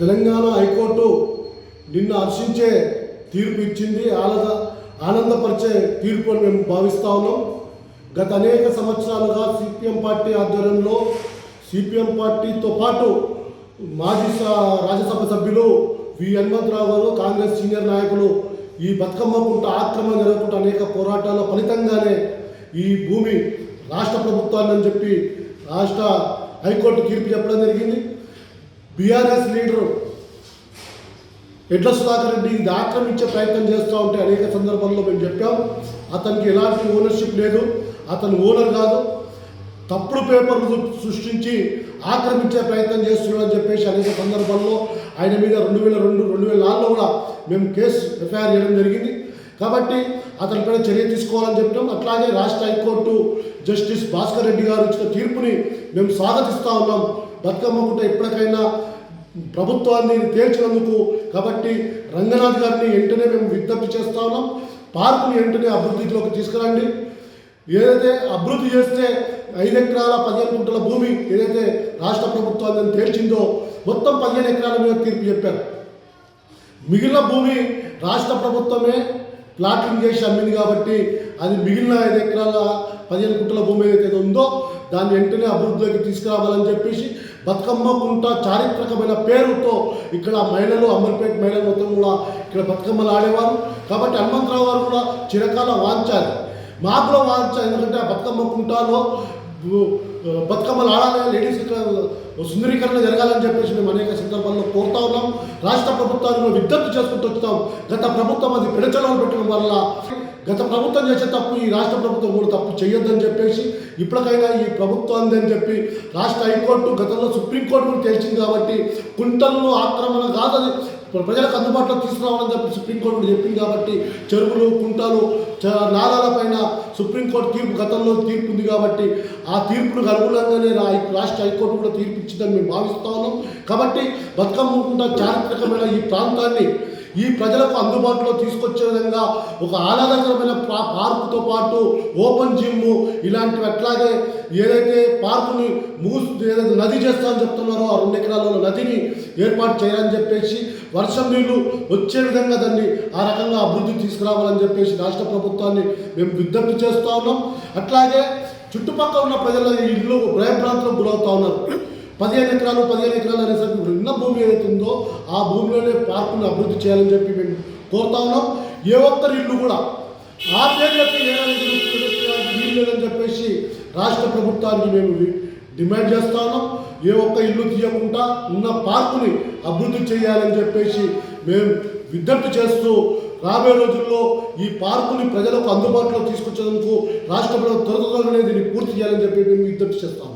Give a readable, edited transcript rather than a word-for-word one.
Telangana high court నిన్ను హర్షించే తీర్పు ఇచ్చింది, ఆనందపరిచే తీర్పు అని మేము భావిస్తూ ఉన్నాం. గత అనేక సంవత్సరాలుగా సిపిఎం పార్టీ ఆధ్వర్యంలో సిపిఎం పార్టీతో పాటు మాజీ రాజ్యసభ సభ్యులు వి హనుమంతరావు గారు, కాంగ్రెస్ సీనియర్ నాయకులు ఈ బతుకమ్మ కుంట ఆక్రమణ జరగకుండా అనేక పోరాటాల ఫలితంగానే ఈ భూమి రాష్ట్ర ప్రభుత్వాన్ని అని చెప్పి రాష్ట్ర హైకోర్టు తీర్పు చెప్పడం జరిగింది. బీఆర్ఎస్ లీడరు ఎడ్ల సుధాకర్ రెడ్డి ఇది ఆక్రమించే ప్రయత్నం చేస్తూ ఉంటే అనేక సందర్భాల్లో మేము చెప్పాం, అతనికి ఎలాంటి ఓనర్షిప్ లేదు, అతను ఓనర్ కాదు, తప్పుడు పేపర్లు సృష్టించి ఆక్రమించే ప్రయత్నం చేస్తున్నాడని చెప్పేసి అనేక సందర్భాల్లో ఆయన మీద 2002, 2004లో కూడా మేము కేసు ఎఫ్ఐఆర్ చేయడం జరిగింది. కాబట్టి అతనిపైన చర్య తీసుకోవాలని చెప్పాం. అట్లాగే రాష్ట్ర హైకోర్టు జస్టిస్ భాస్కర్ రెడ్డి గారు ఇచ్చిన తీర్పుని మేము స్వాగతిస్తూ ఉన్నాం. బతుకమ్మ కుంట ఎప్పటికైనా ప్రభుత్వాన్ని తేల్చినందుకు కాబట్టి రంగనాథ్ గారిని వెంటనే మేము విజ్ఞప్తి చేస్తూ ఉన్నాం. పార్కుని వెంటనే అభివృద్ధిలోకి తీసుకురండి. ఏదైతే అభివృద్ధి చేస్తే 5 ఎకరాల 15 గుంటల భూమి ఏదైతే రాష్ట్ర ప్రభుత్వాన్ని తేల్చిందో మొత్తం 15 ఎకరాల మీద తీర్పు చెప్పారు. మిగిలిన భూమి రాష్ట్ర ప్రభుత్వమే ప్లాటింగ్ చేసి అమ్మింది కాబట్టి అది మిగిలిన 5 ఎకరాల 15 గుంటల భూమి ఏదైతే ఉందో దాన్ని వెంటనే అభివృద్ధిలోకి తీసుకురావాలని చెప్పేసి బతుకమ్మ కుంట చారిత్రకమైన పేరుతో ఇక్కడ మహిళలు, అమర్పేట మహిళలు మొత్తం కూడా ఇక్కడ బతుకమ్మలు ఆడేవారు. కాబట్టి హనుమంతరావు గారు కూడా చిరకాల వాంచాలి, మాకులో వాంచ. ఎందుకంటే ఆ బతుకమ్మ కుంటలో బతుకమ్మలు ఆడాలి, లేడీస్ సుందరీకరణ జరగాలని చెప్పేసి మేము అనేక సందర్భాల్లో కోరుతా ఉన్నాం. రాష్ట్ర ప్రభుత్వాన్ని విజ్ఞప్తి చేసుకుంటూ వచ్చాం. గత ప్రభుత్వం అది పెడచలను పెట్టడం వల్ల గత ప్రభుత్వం చేసే తప్పు ఈ రాష్ట్ర ప్రభుత్వం కూడా తప్పు చేయొద్దని చెప్పేసి ఇప్పటికైనా ఈ ప్రభుత్వాన్ని అని చెప్పి రాష్ట్ర హైకోర్టు, గతంలో సుప్రీంకోర్టు కూడా తెలిసింది కాబట్టి కుంటల్లో ఆక్రమణ కాదని ప్రజలకు అందుబాటులో తీసుకురావాలని చెప్పి సుప్రీంకోర్టు కూడా చెప్పింది కాబట్టి చెరువులు, కుంటలు, నాలాల పైన సుప్రీంకోర్టు తీర్పు గతంలో తీర్పు ఉంది కాబట్టి ఆ తీర్పుకు అనుగుణంగానే రాష్ట్ర హైకోర్టు కూడా తీర్పు ఇచ్చిందని మేము భావిస్తూ ఉన్నాం. కాబట్టి బతుకమ్మ కుంట చారిత్రకమైన ఈ ప్రాంతాన్ని ఈ ప్రజలకు అందుబాటులో తీసుకొచ్చే విధంగా ఒక ఆహ్లాదకరమైన పార్కుతో పాటు ఓపెన్ జిమ్ ఇలాంటివి, అట్లాగే ఏదైతే పార్కుని ఏదైతే నది చేస్తామని చెప్తున్నారో ఆ 2 ఎకరాల నదిని ఏర్పాటు చేయాలని చెప్పేసి వర్షం నీళ్లు వచ్చే విధంగా దాన్ని ఆ రకంగా అభివృద్ధి తీసుకురావాలని చెప్పేసి రాష్ట్ర ప్రభుత్వాన్ని మేము విజ్ఞప్తి చేస్తూ ఉన్నాం. అట్లాగే చుట్టుపక్కల ఉన్న ప్రజల ఇల్లు భయభ్రాంతులకు గురవుతూ ఉన్నారు. 15 ఎకరాలు అనేసరికి ఉన్న భూమి ఏదైతే ఉందో ఆ భూమిలోనే పార్కును అభివృద్ధి చేయాలని చెప్పి మేము కోరుతా ఉన్నాం. ఏ ఒక్కరి ఇల్లు కూడా ఆ పేర్లకి వీలు లేదని చెప్పేసి రాష్ట్ర ప్రభుత్వానికి మేము డిమాండ్ చేస్తా ఉన్నాం. ఏ ఒక్క ఇల్లు తీయకుండా ఉన్న పార్కుని అభివృద్ధి చేయాలని చెప్పేసి మేము విజ్ఞప్తి చేస్తూ రాబోయే రోజుల్లో ఈ పార్కుని ప్రజలకు అందుబాటులో తీసుకొచ్చేందుకు రాష్ట్ర ప్రభుత్వం త్వరగానే దీన్ని పూర్తి చేయాలని చెప్పి మేము విజ్ఞప్తి చేస్తాం.